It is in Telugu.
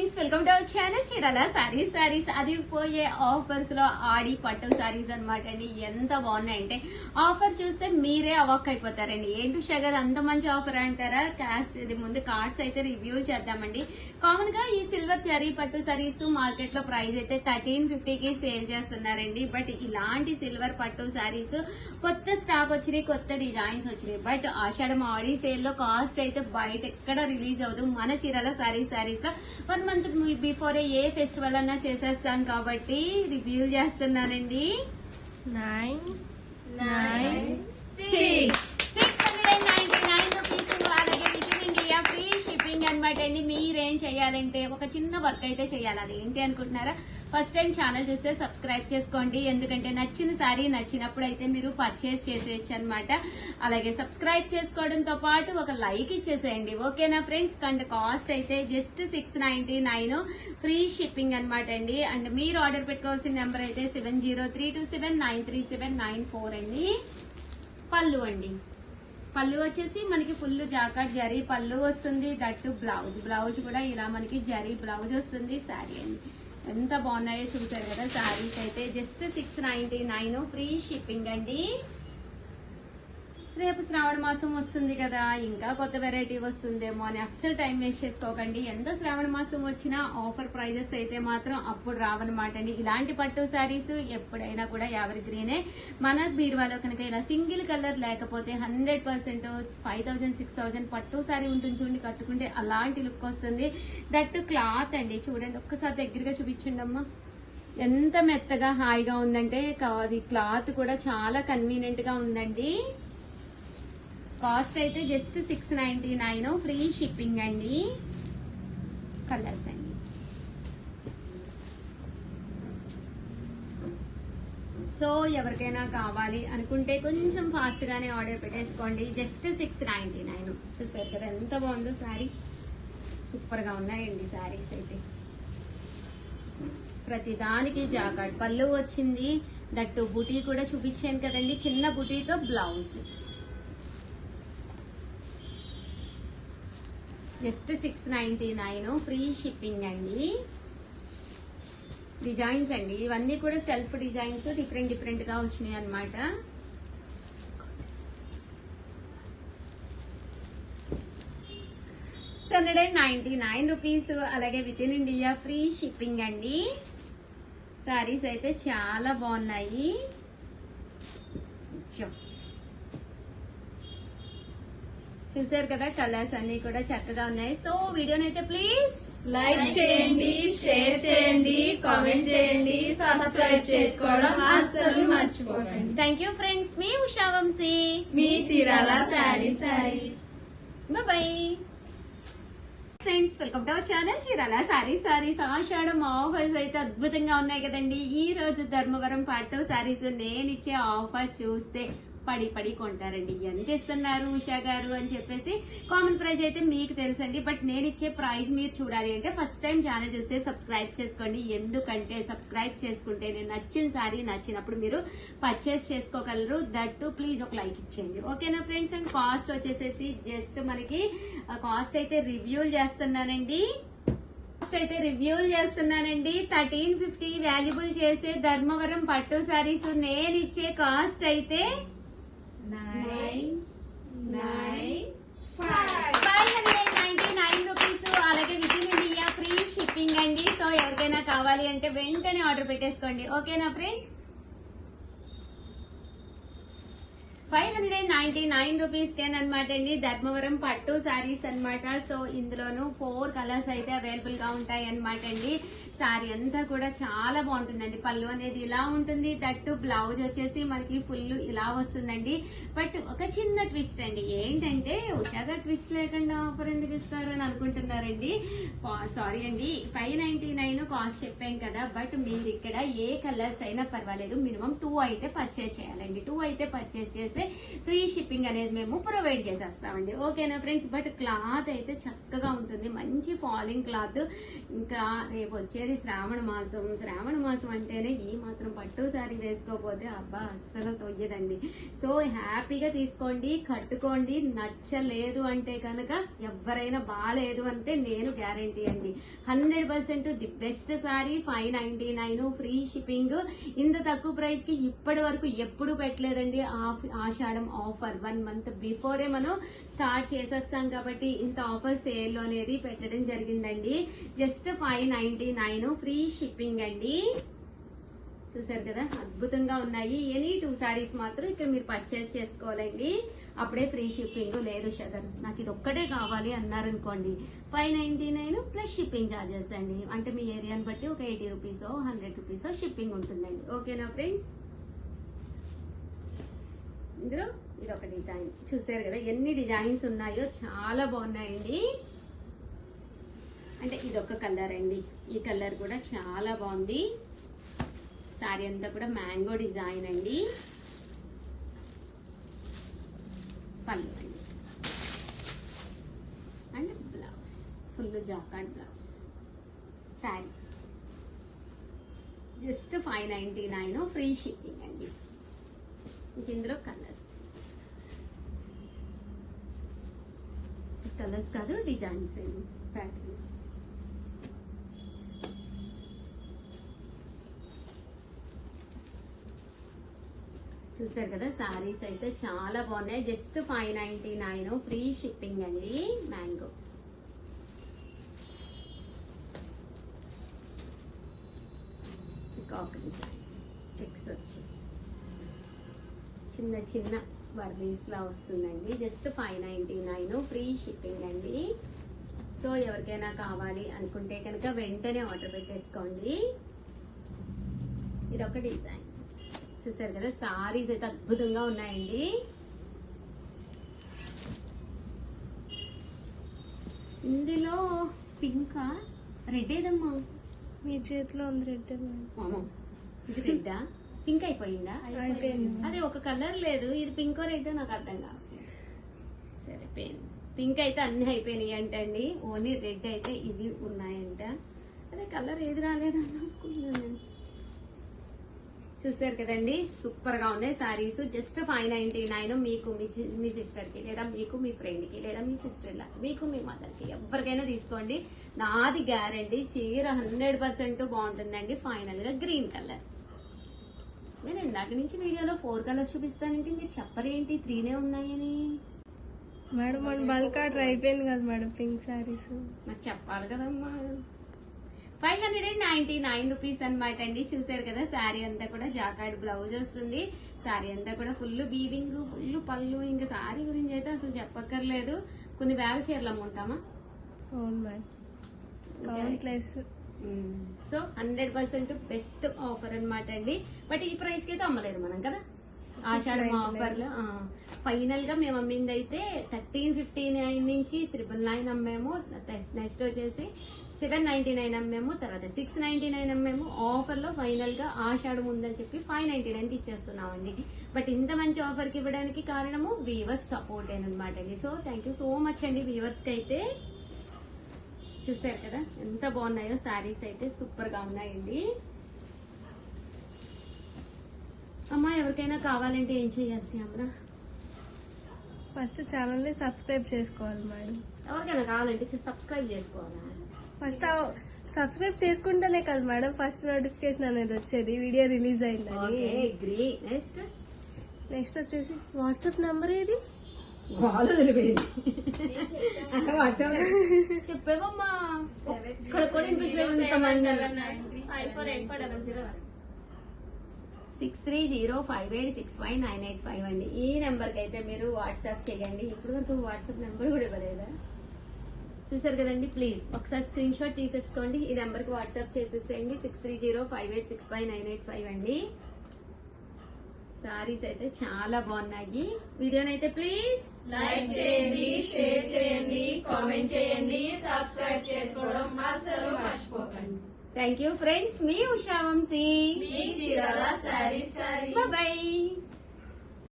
Friends, welcome to our channel Chirala saris అదిరిపోయే ఆఫర్స్ లో ఆడి పట్టు సారీస్ అనమాట అండి. ఎంత బాగున్నాయంటే ఆఫర్ చూస్తే మీరే అవాక్ అయిపోతారండి. ఏంటి షగర్ అంత మంచి ఆఫర్ అంటారా? ఇది ముందు కార్డ్స్ అయితే రివ్యూ చేద్దామండి. కామన్ గా ఈ సిల్వర్ జరీ పట్టు సారీస్ మార్కెట్ లో ప్రైస్ అయితే 1350 కి సేల్ చేస్తున్నారండి. బట్ ఇలాంటి సిల్వర్ పట్టు సారీస్ కొత్త స్టాక్ వచ్చినాయి, కొత్త డిజైన్స్ వచ్చినాయి. బట్ ఆషాఢం ఆడి సేల్ లో కాస్ట్ అయితే బయట ఎక్కడ రిలీజ్ అవ్వదు. మన చీరాల సారీస్ లో 1 మంత్ బిఫోర్ ఏ ఫెస్టివల్ అన్నా చేసేస్తాం కాబట్టి రివ్యూ చేస్తున్నానండి. 699 రూపీస్. అలాగే with in India free shipping అనమాట అండి. మీరేం చేయాలంటే ఒక చిన్న వర్క్ అయితే చేయాలి. అది ఏంటి అనుకుంటున్నారా? ఫస్ట్ టైం ఛానల్ చూస్తే సబ్స్క్రైబ్ చేసుకోండి. ఎందుకంటే నచ్చిన సారీ నచ్చినప్పుడు అయితే మీరు పర్చేస్ చేసేయచ్చు అనమాట. అలాగే సబ్స్క్రైబ్ చేసుకోవడంతో పాటు ఒక లైక్ ఇచ్చేసేయండి. ఓకేనా ఫ్రెండ్స్? అండ్ కాస్ట్ అయితే జస్ట్ 699 ఫ్రీ షిప్పింగ్ అనమాట అండి. అండ్ మీరు ఆర్డర్ పెట్టుకోవాల్సిన నెంబర్ అయితే 7032793794 అండి. పళ్ళు అండి, పళ్ళు వచ్చేసి మనకి ఫుల్ జాకాట్ జరీ పళ్ళు వస్తుంది. దట్టు బ్లౌజ్ కూడా ఇలా మనకి జరీ బ్లౌజ్ వస్తుంది. శారీ అండి ఎంత బాగున్నాయో చూసారు కదా. శారీస్ అయితే జస్ట్ 699 ఫ్రీ షిప్పింగ్ అండి. రేపు శ్రావణ మాసం వస్తుంది కదా, ఇంకా కొత్త వెరైటీ వస్తుందేమో అని అస్సలు టైం వేస్ట్ చేసుకోకండి. ఎంత శ్రావణ మాసం వచ్చినా ఆఫర్ ప్రైజెస్ అయితే మాత్రం అప్పుడు రావన్నమాట అండి. ఇలాంటి పట్టు శారీస్ ఎప్పుడైనా కూడా ఎవరి గ్రీనే. మన బీరువాలో కనుక ఇలా సింగిల్ కలర్ లేకపోతే 100% 5000 6000 పట్టు శారీ ఉంటుంది చూడండి, కట్టుకుంటే అలాంటి లుక్ వస్తుంది. దట్టు క్లాత్ అండి చూడండి, ఒక్కసారి దగ్గరగా చూపించండమ్మా. ఎంత మెత్తగా హాయిగా ఉందంటే అది క్లాత్ కూడా చాలా కన్వీనియంట్ గా ఉందండి. కాస్ట్ అయితే జస్ట్ 699 ఫ్రీ షిప్పింగ్ అండి. కలర్స్ అండి, సో ఎవరికైనా కావాలి అనుకుంటే కొంచెం ఫాస్ట్ గానే ఆర్డర్ పెట్టేసుకోండి. జస్ట్ 699. చూసారు కదా ఎంత బాగుందో శారీ. సూపర్ గా ఉన్నాయండి శారీస్ అయితే. ప్రతి దానికి జాకాట్ పళ్ళు వచ్చింది. దట్టు బుటీ కూడా చూపించాను కదండి, చిన్న బుటీతో బ్లౌజ్. జస్ట్ 699 ఫ్రీ షిప్పింగ్ అండి. డిజైన్స్ అండి ఇవన్నీ కూడా సెల్ఫ్ డిజైన్స్, డిఫరెంట్ గా వచ్చినాయి అన్నమాట. రూపీస్. అలాగే with in India free shipping అండి. శారీస్ అయితే చాలా బాగున్నాయి. చూసారు కదా, కలర్స్ అన్ని కూడా చక్కగా ఉన్నాయి. సో వీడియోనైతే ప్లీజ్ లైక్ చేయండి, షేర్ చేయండి, కామెంట్ చేయండి, సబ్స్క్రైబ్ చేసుకోవడం అస్సలు మర్చిపోకండి. Thank you friends. మీ ఉషా వంశీ, మీ Chirala sarees. Bye friends, welcome to our channel Chirala sarees. Ashadham offers అయితే అద్భుతంగా ఉన్నాయి కదండి. ఈ రోజు ధర్మవరం పట్టు సారీస్ నేను ఇచ్చే ఆఫర్ చూస్తే పడి కొంటారండి. ఎంత ఇస్తున్నారు ఉషా గారు అని చెప్పేసి. కామన్ ప్రైస్ అయితే మీకు తెలుసండి, బట్ నేను ఇచ్చే ప్రైస్ మీరు చూడాలి అంటే ఫస్ట్ టైం ఛానల్ చూస్తే సబ్స్క్రైబ్ చేసుకోండి. ఎందుకంటే సబ్స్క్రైబ్ చేసుకుంటే నేను నచ్చిన సారీ నచ్చినప్పుడు మీరు పర్చేస్ చేసుకోగలరు. దట్టు ప్లీజ్ ఒక లైక్ ఇచ్చేయండి. ఓకేనా ఫ్రెండ్స్? అండ్ కాస్ట్ వచ్చేసేసి జస్ట్ మనకి కాస్ట్ అయితే రివ్యూలు చేస్తున్నానండి. 1350 వాల్యుబుల్ చేసే ధర్మవరం పట్టు సారీస్ నేను ఇచ్చే కాస్ట్ అయితే 599 రూపీస్. అలాగే with in India free shipping అండి. సో ఎవరికైనా కావాలి అంటే వెంటనే ఆర్డర్ పెట్టేసుకోండి. ఓకేనా ఫ్రెండ్స్? 599 రూపీస్ అనమాట అండి ధర్మవరం పట్టు శారీస్ అన్నమాట. సో ఇందులోను 4 కలర్స్ అయితే అవైలబుల్ గా ఉంటాయి అనమాట అండి. శారీ అంతా కూడా చాలా బాగుంటుందండి. పళ్ళు అనేది ఇలా ఉంటుంది. దట్టు బ్లౌజ్ వచ్చేసి మనకి ఫుల్ ఇలా వస్తుందండి. బట్ ఒక చిన్న ట్విస్ట్ అండి, ఏంటంటే ఉషాగా ట్విస్ట్ లేకుండా ఆఫర్ ఎందుకు ఇస్తారు అని అనుకుంటున్నారండి. సారీ అండి, 599 కాస్ట్ చెప్పాం కదా. బట్ మీరు ఇక్కడ ఏ కలర్స్ అయినా పర్వాలేదు, మినిమం 2 అయితే పర్చేస్ చేయాలండి. 2 అయితే పర్చేస్ చేస్తే ఫ్రీ షిప్పింగ్ అనేది మేము ప్రొవైడ్ చేసేస్తామండి. ఓకేనా ఫ్రెండ్స్? బట్ క్లాత్ అయితే చక్కగా ఉంటుంది, మంచి ఫాలింగ్ క్లాత్. ఇంకా రేపు వచ్చేది శ్రావణ మాసం అంటేనే ఈ మాత్రం పట్టు శారీ వేసుకోకపోతే అబ్బా అస్సలు తొయ్యదండి. సో హ్యాపీగా తీసుకోండి, కట్టుకోండి. నచ్చలేదు అంటే కనుక ఎవరైనా బాగాలేదు అంటే నేను గ్యారంటీ అండి, 100% the best sorry. 599 free shipping. ఇంత తక్కువ ప్రైస్ కి ఇప్పటి వరకు ఎప్పుడు పెట్టలేదండి. ఆషాఢం ఆఫర్ 1 మంత్ బిఫోరే మనం స్టార్ట్ చేసేస్తాం కాబట్టి ఇంత ఆఫర్ సేల్ అనేది పెట్టడం జరిగిందండి. జస్ట్ 599 ఫ్రీ షిప్పింగ్ అండి. చూసారు కదా, అద్భుతంగా ఉన్నాయి. ఎనీ 2 సారీస్ మాత్రం ఇక్కడ మీరు పర్చేస్ చేసుకోవాలండి, అప్పుడే ఫ్రీ షిప్పింగ్. లేదు షగర్ నాకు ఇది ఒక్కటే కావాలి అన్నారనుకోండి, 599 ప్లస్ షిప్పింగ్ ఛార్జెస్ అండి. అంటే మీ ఏరియాని బట్టి ఒక 80 రూపీస్ 100 రూపీస్ షిప్పింగ్ ఉంటుందండి. ఓకేనా ఫ్రెండ్స్? ఇందులో ఇది ఒక డిజైన్ చూసారు కదా, ఎన్ని డిజైన్స్ ఉన్నాయో చాలా బాగున్నాయండి. అంటే ఇది ఒక కలర్ అండి, ఈ కలర్ కూడా చాలా బాగుంది. సారీ అంతా కూడా మ్యాంగో డిజైన్ అండి. పళ్ళు అండి and blouse full jacquard blouse. Sorry just 599 free shipping అండి. ఇందులో కలర్స్ కాదు, డిజైన్స్ అండి, ప్యాటర్న్స్. చూసారు కదా, సారీస్ అయితే చాలా బాగున్నాయి. జస్ట్ 599 ఫ్రీ షిప్పింగ్ అండి. మ్యాంగో కాక్ డిజైన్, చెక్స్ వచ్చి చిన్న చిన్న బర్రీస్ లా వస్తుందండి. జస్ట్ 599 ఫ్రీ షిప్పింగ్ అండి. సో ఎవరికైనా కావాలి అనుకుంటే కనుక వెంటనే ఆర్డర్ పెట్టేసుకోండి. ఇదొక డిజైన్ చూసారు కదా, సారీస్ అయితే అద్భుతంగా ఉన్నాయండి. ఇందులో పింకా రెడ్ ఏదమ్మా? మీ చేతిలో ఉంది రెడ్. ఇది రెడ్డా? పింక్ అయిపోయిందా? అదే ఒక కలర్ లేదు, ఇది పింకో రెడ్ నాకు అర్థం కావట్లేదు. సరే, పింక్ అయితే అన్ని అయిపోయినాయి అంటండి, ఓన్లీ రెడ్ అయితే ఇవి ఉన్నాయంట. అదే కలర్ ఏది రాలేదని చూసుకుంటున్నాను నేను. చూసారు కదండి, సూపర్ గా ఉన్నాయి సారీస్. జస్ట్ 599 మీకు మీ సిస్టర్ కి, లేదా మీకు మీ ఫ్రెండ్ కి, లేదా మీ సిస్టర్ లా, మీకు మీ మదర్ కి, ఎవరికైనా తీసుకోండి. నాది గ్యారంటీ, చీర 100% బాగుంటుందండి. ఫైనల్ గా గ్రీన్ కలర్. నేను ఇందాక నుంచి వీడియోలో 4 కలర్స్ చూపిస్తానంటే మీరు చెప్పరేంటి 3నే ఉన్నాయని? మేడం మన బల్క్ ఆర్డర్ అయిపోయింది కదా మేడం, పింక్ సారీస్. నాకు చెప్పాలి కదమ్మా. 599 రూపీస్ అనమాట అండి. చూసారు కదా, శారీ అంతా కూడా జాకార్డ్ బ్లౌజ్ వస్తుంది. శారీ అంతా కూడా ఫుల్ వీవింగ్, ఫుల్ పళ్ళు. ఇంకా శారీ గురించి అయితే అసలు చెప్పక్కర్లేదు. కొన్ని వేల చీరలు అమ్ముంటామా? అవును madam, countless. So 100% best offer అనమాట అండి. బట్ ఈ ప్రైస్ కి అయితే అమ్మలేదు మనం కదా, ఆషాఢం ఆఫర్ లో. ఫైనల్ గా మేము అమ్మింది అయితే 1359 నుంచి 999 అమ్మాము. నెక్స్ట్ వచ్చేసి 799 అమ్మాము, తర్వాత 699 అమ్మాము. ఆఫర్ లో ఫైనల్ గా ఆషాఢం ఉందని చెప్పి 599 కి ఇచ్చేస్తున్నామండి. బట్ ఇంత మంచి ఆఫర్ కి ఇవ్వడానికి కారణము వీవర్స్ సపోర్ట్ అనమాట అండి. So thank you so much అండి వీవర్స్ కి అయితే. చూసారు కదా ఎంత బాగున్నాయో శారీస్ అయితే, సూపర్ గా ఉన్నాయండి. అమ్మా ఎవరికైనా కావాలంటే ఏం చేయాల్సి అమ్మా? ఫస్ట్ ఛానల్ ని సబ్స్క్రైబ్ చేసుకోవాలి మేడం. ఎవరికైనా కావాలంటే సబ్స్క్రైబ్ చేసుకోవాలా? ఫస్ట్ సబ్స్క్రైబ్ చేసుకుంటేనే కదా మేడం ఫస్ట్ నోటిఫికేషన్ అనేది వచ్చేది వీడియో రిలీజ్ అయిందని. నెక్స్ట్ వచ్చేసి వాట్సాప్ నంబర్ ఏది? వాట్సాప్ చెప్పేవమ్మా, ఇక్కడ కూడా వినిపిస్తుంది. 6305865985 అండి. ఈ నెంబర్ కి అయితే మీరు వాట్సాప్ చేయండి. ఇప్పుడు వరకు వాట్సాప్ నెంబర్ కూడా ఇవ్వలేదా? చూసారు కదండి, ప్లీజ్ ఒకసారి స్క్రీన్ షాట్ తీసేసుకోండి. ఈ నెంబర్ కి వాట్సాప్ చేసేసేయండి. 6305865985 అండి. సారీస్ అయితే చాలా బాగున్నాయి. వీడియోనైతే ప్లీజ్ లైక్ చేయండి, షేర్ చేయండి, కామెంట్ చేయండి, సబ్స్క్రైబ్ చేసుకోవడం అస్సలు మర్చిపోకండి. థ్యాంక్ యూ ఫ్రెండ్స్, మీ ఉషా వంశీ. మీ చీరాల సారీ. బాయ్.